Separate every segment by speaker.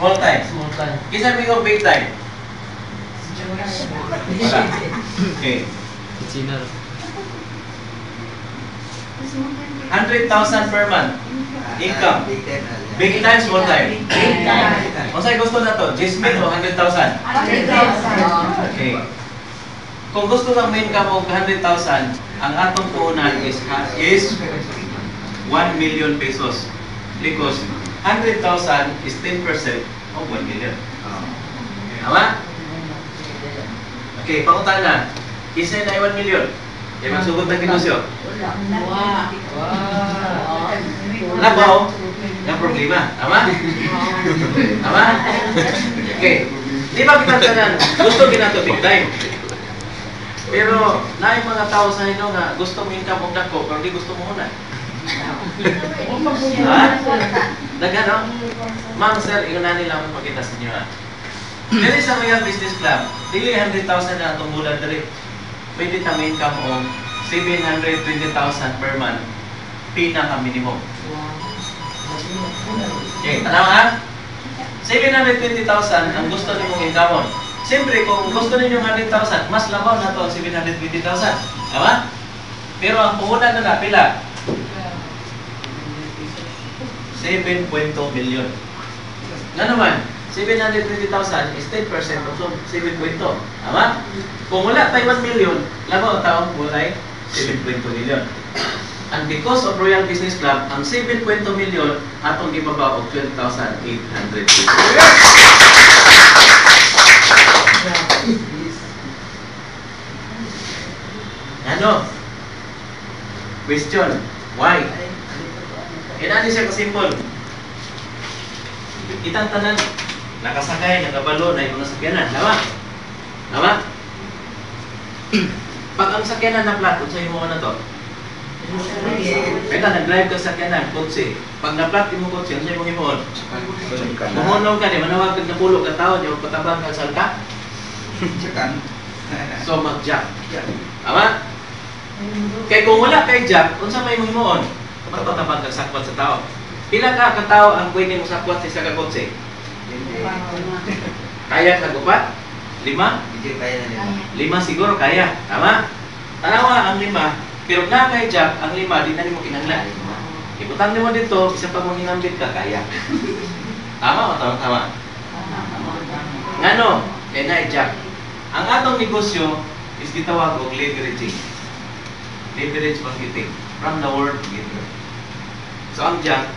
Speaker 1: Small time.
Speaker 2: Small time.
Speaker 1: Kisa may yung big time. Wala. Okay.
Speaker 2: Kitchener.
Speaker 1: 100,000 per month. Income. Big time, small time. Kung sa'yo gusto na to, Jasmine o 100,000?
Speaker 3: 100,000.
Speaker 1: Okay. Kung gusto kang may income o 100,000, ang atong puhunan is 1 million pesos. Because 100,000 is 10% of 1 million. Tama? Okay, pangutan na. Isa na 1 million. Kaya magsugod ng kinusyo. Labaw, yung problema. Tama? Tama? Okay. Di ba kita tanan? Gusto ginato big time. Pero, na yung mga tao sa inyo nga gusto mo income og dako, pero di gusto mo una. Ha? Nagano? Ma'am, sir, ingunanin lang ang pakita sa inyo ha. Dili sa Royal Business Club, dili 100,000 na itong bulan dali. Pwede kami income o 720,000 per month. Pinaka-minimum. Okay, tanaw ha? 720,000 ang gusto niyo income. Siyempre, kung gusto ninyo 100,000, mas labaw na ito ang 720,000. Tama? Pero ang puhunan na pila? 7.2 million. Nga naman, 720,000 is 10% of 7.2. Tama? Kung wala tayo 1 million, labaw ang taong wala 7.2 million. And because of Royal Business Club, ang 7.2 million atong ibaba og 12,800 pesos. Ano? Question. Why? Inani siya ka-simple. Itang tanan, nakasakay, nakabalo, na yung mga sakyanan. Tama? Tama? Pag ang sakyanan na plat, kung sa'yo mo na to? Kaya nag-drive ka sa sakyanan, kotse. Pag na-plat yung kotse, ang sa'yo mo himoon? Mahunong ka, di manawag ka na pulo ka tao, di mo patabang ka salka? So mag-jack. Tama? Kaya kung wala kay jack, kung saan may himoon? Magpatabang ka sakwat sa tao. Pila ka katao ang pwede mong sakwat sa isa ka kotse? Kaya ka gupat? 5? 5 siguro kaya. Tama? Tanawa ang 5. Pero na kay jack, ang 5, di na mo kinanglan. Ibutang mo dito, isa pa mong hinambit ka, kaya. Tama o tama? Ngano? Kaya na jack. Ang atong negosyo is gitawag og leveraging. Leverage marketing. From the word lever. So ang jack,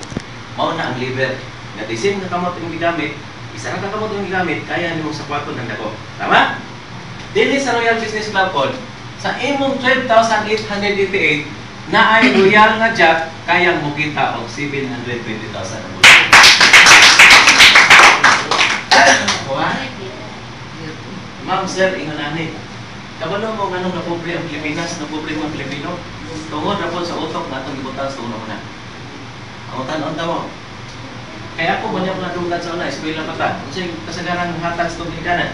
Speaker 1: mao na ang lever. Nga disim na kamot yung gigamit, isa na kamot yung gigamit, kaya nimo sa kwarto ng dako. Tama? Dili sa Royal Business Club pod, sa imong 12,888 na ay royal nga jack, kayang mo kita og 720,000 ang bulan. Ma'am, sir, ingonani. Kabalo mo nga nung napobre ang Pilipinas, napobre mo ang Pilipino. Tungod na po sa utok na itong ibutan sa una-una. Ang utan-unta mo. Kaya ako banyak na dugat sa una, eskwela pa ta. Kasi kasagaran hatag sa Dominikanan.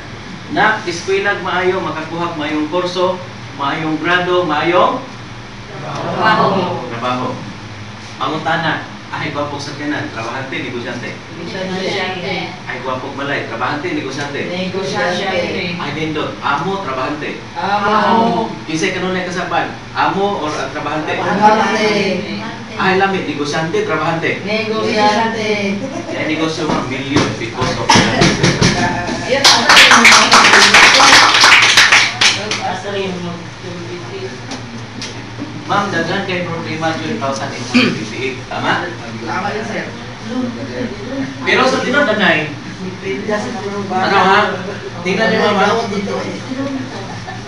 Speaker 1: Na, eskwela maayo, makakuha maayong kurso, maayong grado, maayong trabaho. Ang utana, ay gwapong sakyanan, trabahante, negosyante. Ay gwapong balay, trabahante, negosyante. Ay dindot, amo, trabahante. Kisay kanunay kasapan, amo or trabahante. Ay lamit, negosyante, trabahante. Kaya negosyo mga million because of Ma'am, daghan kay problema 12,858. Tama?
Speaker 3: Tama yun, sir.
Speaker 1: Pero sa dinadagay, ano ha? Tingnan niyo mama.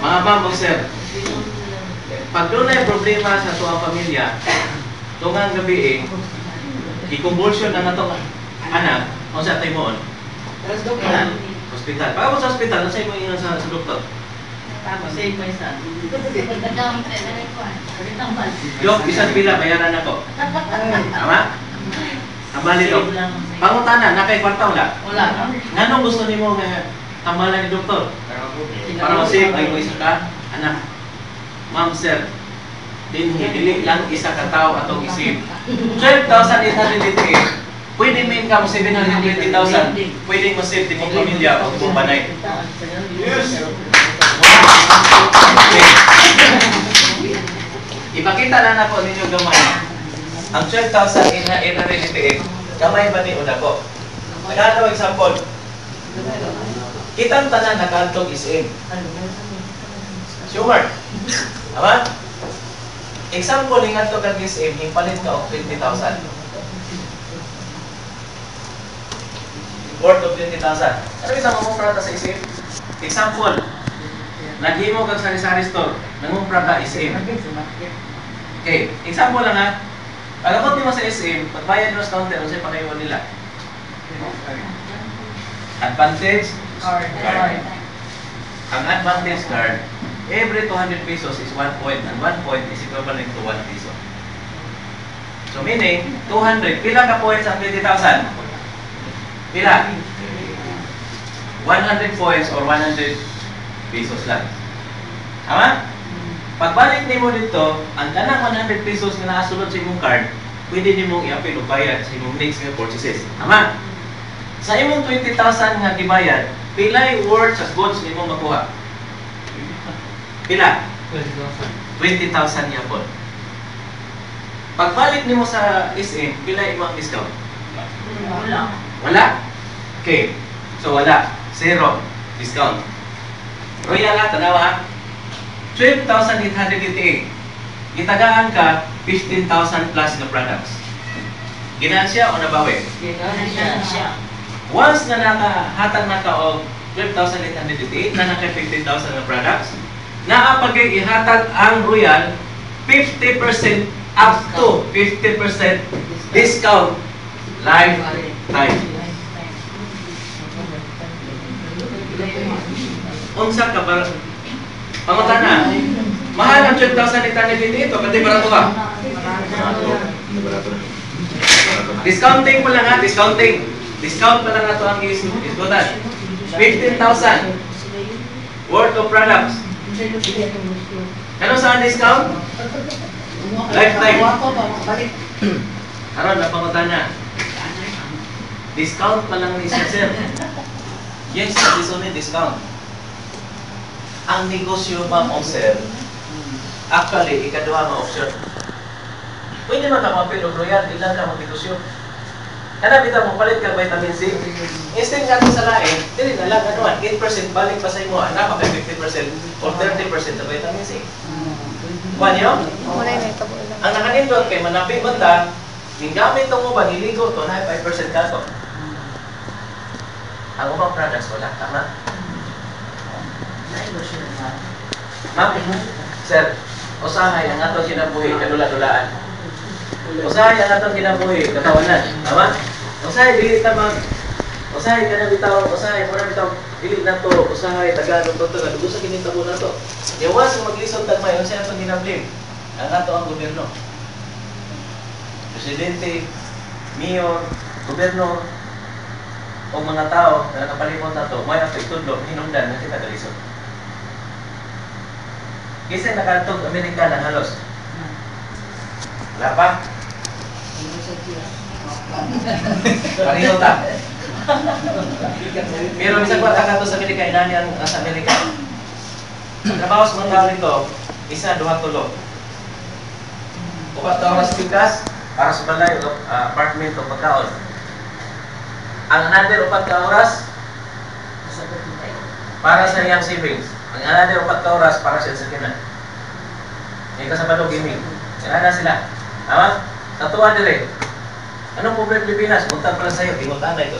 Speaker 1: Mga ma'am o sir, pag doon na problema sa tuwang pamilya, tungang gabi i-convulsion na itong anak, o sa tayo moon? Hospital. Pag ako sa hospital, nasa mo yung sa doktor?
Speaker 3: Tama, save my son.
Speaker 1: Dok, isang pila, bayaran ako. Tama? Tambali dok. Pangutana, nakay kwarta wala?
Speaker 3: Wala.
Speaker 1: Nganong gusto ni mo nga tambalan ni doktor? Para masave ay mo isa ka, anak. Ma'am, sir, dili lang isa ka tao atong isip. 12,888. Pwede may income 720,000. Pwede mo save di mong pamilya o mong banay. Yes. Okay. Ipakita na po ninyo gamay. Ang 12,888, gamay ba ni Udako? Nagkano example? Kitang tanan nakantong SM. Sure. Tama? Example, ingat to kag SM, himpalit ka og 20,000. Worth of 20,000. Ano isang mamumra ka sa SM? Example, naghimo kag sari-sari store, nangumra ka SM. Okay, example lang ha. Pag-abot mo sa SM, pagbayad mo sa counter, ano sa'yo pangayuan nila? Advantage card. Ang advantage card, every 200 pesos is 1 point, and 1 point is equivalent to 1 peso. So meaning, 200, pila ka points ang 20,000? Pila? 100 points or 100 pesos lang. Tama? Pagbalik nimo dito, ang kanang 100 pesos na nakasulod sa imong card, pwede nimong i-apil o bayad sa imong next nga purchases. Tama? Sa imong 20,000 nga gibayad, pilay worth sa goods nimong makuha? Pila? 20,000 yapon. Pagbalik nimo sa SM, pila imong discount?
Speaker 3: Wala.
Speaker 1: Wala? Okay. So wala. Zero. Discount. Royal ha, tanawa ha. 12,888. Gitagaan ka 15,000 plus na products. Ginansya o nabawi?
Speaker 3: Siya.
Speaker 1: Once na nakahatag na ka o 12,888 na naka 15,000 na products, naapagay ihatag ang Royal 50% up to 50% discount lifetime. Unsa ka ba? Pangutana. Mahal ang 12,888 ito, pati barato ka. Discounting pa lang ha, discounting. Discount pa lang na ito ang isgotan. 15,000 worth of products. Ano saan discount? Lifetime. Karon na pangutana. Discount pa lang ni sir. Yes, this only discount. Ang negosyo ma'am o sir, actually, ikaduha nga option. Pwede man ka mapil o Royal, ilan ka magnegosyo. Kana bitaw mo palit ka vitamin C. Instead nga sa lain, dili na lang ano, 8% balik pa sa imo, ana pa 50% or 30% sa vitamin C. Kuan yo? Ang nakanindot kay manapi banda, gingamit tong uban iligo to na 5% ka to. Ang ubang products wala tama. Ma'am, sir, usahay ang atong kinabuhi kadula-dulaan. Usahay ang atong kinabuhi katawanan, tama? Usahay dili ta mag usahay kana bitaw, usahay mura bitaw dili na to, usahay tagadong to dugo sa kinitabo na to. Yawas maglisod tag may usahay atong ginablim. Ang ato ang gobyerno. Presidente, mayor, gobyerno o mga tao na nakapalimot na to, may ang itudlo, hinungdan na kita kalisod. Kasi nakatog Amerika na halos. Wala pa? Pareho ta. Pero isang kwata ka to sa Amerika, inani ang sa Amerika. Trabaho sa mga tao nito, isa, duha, tulo. Upat ka oras pikas, para sa balay, apartment o pagkaon. Ang another upat ka oras, para sa iyang savings. Ang another upat ka oras, para sa sakinan. May kasabado gaming. Yan na sila. Tama? Tatuan dire. Anong problema Pilipinas? Muntang pala sa'yo. Tingutan na ito.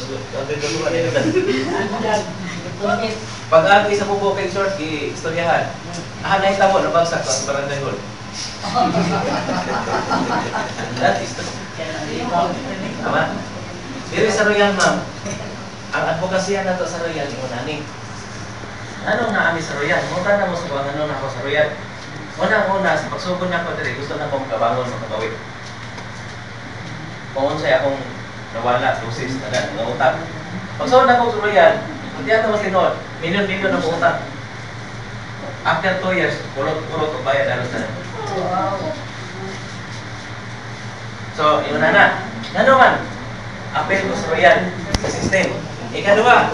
Speaker 1: Pag-agi sa bubukeng short, i-istoryahan. Na itabo, nabagsak sa barangay hall. That is the... Tama? Diri sa Royal, ma'am. Ang advokasya na to sa Royal, imunani. Ano nga kami sa Royal? Munta na mo sa kung ano na ako sa Royal. Una-una, sa pagsugod na ako diri, gusto na akong kabangon sa kapawid. Kung unsay akong nawala, dosis na lang, ng utang. Pagsugod na akong sa Royal, hindi ato mas linod. Milyon-milyon ang utang. After 2 years, purot ang bayad halos na. So, yun na. Ano man? apel ko sa royal sa system. Ikaduha,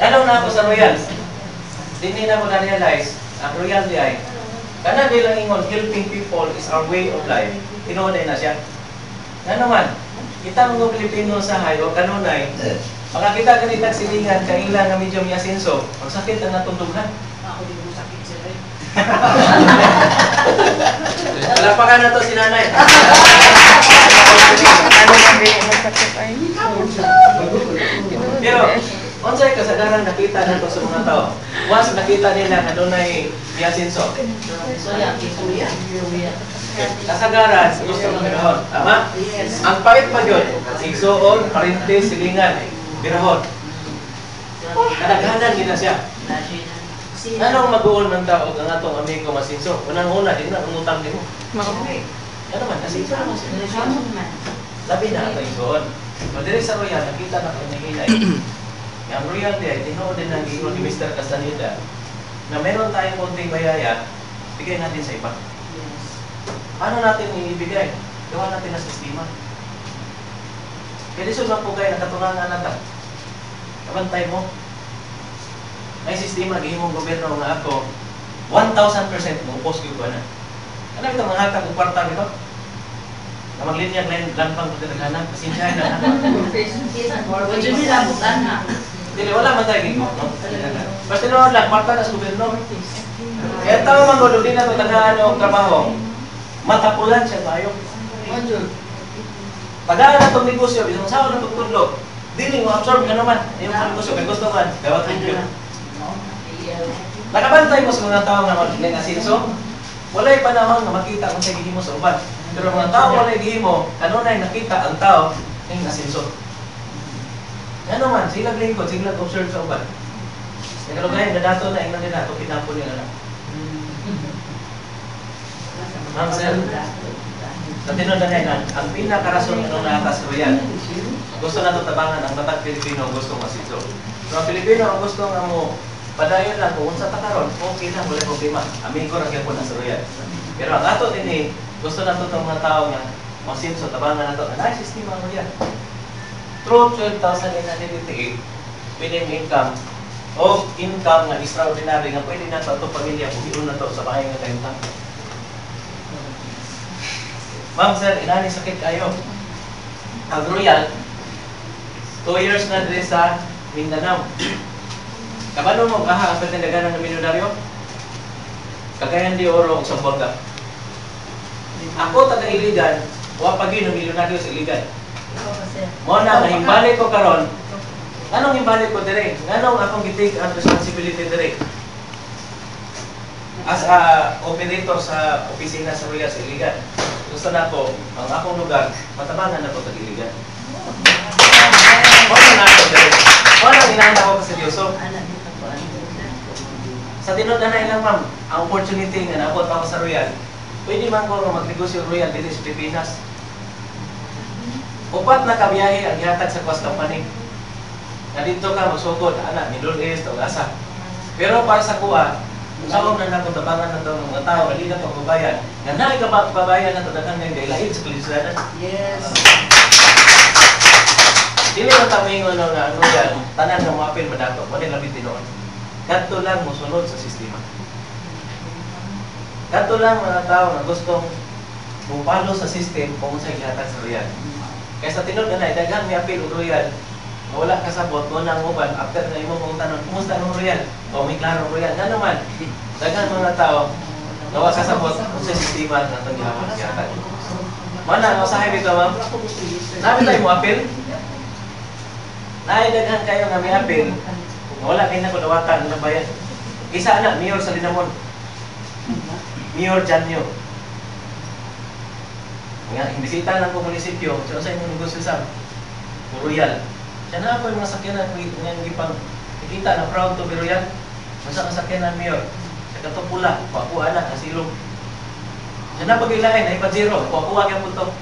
Speaker 1: ano na ako sa royal? Dini na ko na-realize, ang royal di ay, kana nilang ingon, helping people is our way of life. Tinuoday na siya. Nga naman, kita mga Pilipino sa hayo, kanunay, pagka kita ganitag silingan, kailan nga medyo may asenso, magsakit ang natundog na.
Speaker 3: Ako di ko sakit sila eh.
Speaker 1: Palapakan na to si nanay. Pero, unsay kasagaran nakita nato sa mga tao. Once nakita nila na doon ay may asenso.
Speaker 3: Soya, kisuya.
Speaker 1: Kasagaran, gusto ng birahon. Tama?
Speaker 3: Yes.
Speaker 1: Ang pait pa yun, igsoon, parintes, silingan, birahon. Kadaghanan din na siya. Anong mag-uon ng tao ang atong amigo masinso? Unang-una, din na umutang din mo. Ano man, nasinso naman siya. Labi na ito igsoon. Madiri sa royal, nakita na kung nahinay. Ang royal di ay, tinood din ng ingon ni Mr. Castaneda na meron tayong konting bayaya, bigay natin sa iba. Paano natin ibigay? Gawa natin na sistema. Kaya di lang po kayo, nakatunangan natin. Kabantay mo. May sistema, gihimong gobyerno nga ako, 1,000% mo, post ko na. Ano ito, mga hatag o kwarta nito? Na maglinyag lang pang pagkakaganan, pasensyahan na.
Speaker 3: Wala nila bukan na.
Speaker 1: Dili, wala man tayo gino. Basta noon lang, kwarta na sa gobyerno. Kaya tao mangulo, di na ito tagaan o trabaho. Matapulan siya tayo. Tagaan na itong negosyo, isang sawa na pagtudlo. Dili mo, absorb ka naman. Yung negosyo, kay gusto man, gawat rin. Nakabantay mo sa mga tao na magiging asinso, walay pa naman na makita kung sa gihimo sa uban. Pero mga tao walay gihimo, kanunay nakita ang tao ng asinso. Ano man, sila lingkod, sila observe sa uban. Yung kalugay, nadato na, ingnan nila, ito pinapo nila na. Ma'am sir, sa tinundan na ang pinakarason ng naatas royal, gusto na ito tabangan ang tatag Pilipino gusto masinso. So ang Pilipino ang gusto nga mo, padayon lang kung sa takaron, okay na, wala problema. Amigo ra gyud po na sa royal. Pero ang ato din gusto na to ng mga tao nga masinso tabangan na to. Ang sistema mo yan. Through 12,888 minimum income o income nga extraordinary nga pwede na to pamilya kung na to sa bahay nga kayong. Ma'am sir, inani sakit kayo. Ang royal 2 years na din sa Mindanao. Kabalo mo kaha ang pertindagan ng milyonaryo? Cagayan de Oro o Sambuanga. Ako taga-iligan, wa pagi ng milyonaryo sa iligan. Mo na himbalik ko karon. Anong himbalik ko dire? Nganong akong gitik ang responsibility dire? As a operator sa opisina sa Royal sa iligan. Gusto na ko ang akong lugar matabangan na ko tag-iligan. Wala na ako dire. Wala ginanda ko sa Dios. Sa tinod na ilang ma'am, ang opportunity nga naabot ako sa Royal, pwede man ko magnegosyo Royal dito sa Pilipinas. Upat na kabiyahe ang gihatag sa Quas Company. Na dito ka magsugod, anak, Middle East o Asa. Pero para sa kuha, saan na natin tabangan na itong mga tao, hindi na ito magbabayan. Nga na ikababayan na ito dagang ngayon, dahil lahid sa Pilipinas.
Speaker 3: Yes.
Speaker 1: Dili na tamingon na ano yan, tanan ng mga apel madato, wala labing tinoon. Kadto lang musunod sa sistema. Kadto lang mga tao na gustong mupalo sa system kung sa gihatag sa royal. Kaya sa tinod na daghang may apel o royal, wala kasabot mo nang uban after na imo mong tanon, kumusta ang royal? O may klaro royal. Nga naman, daghang mga tao nawa kasabot kung sa sistema na itong gihatag. Mana, masahe dito ma'am? Nabi tayo mo apel? Naidaghan kayo nga may apel, wala kayo na kunawatan ng bayan. Isa na, Mayor sa Linamon. Mayor Janyo. Nga, imbisita lang ko munisipyo, siya sa inyong negosyo sa Royal. Siya na po yung mga sakyanan ng ipang nakita na proud to be Royal. Masa ang sakyanan Mayor? Sa katupula, kuha na, kasilong. Siya na pag-ilain, ay pa-zero, kuha kaya punto.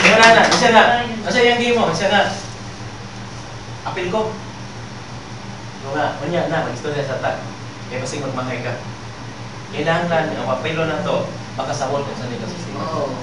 Speaker 1: Kaya na, isa nga. Asa yung game mo? Isa nga. Apil ko. Ito nga, manya na, mag-istorya sa tag. Kaya kasi magmahay ka. Kailangan ang apelo na to,
Speaker 2: baka sa wall kung saan ka sistema.
Speaker 3: Oo.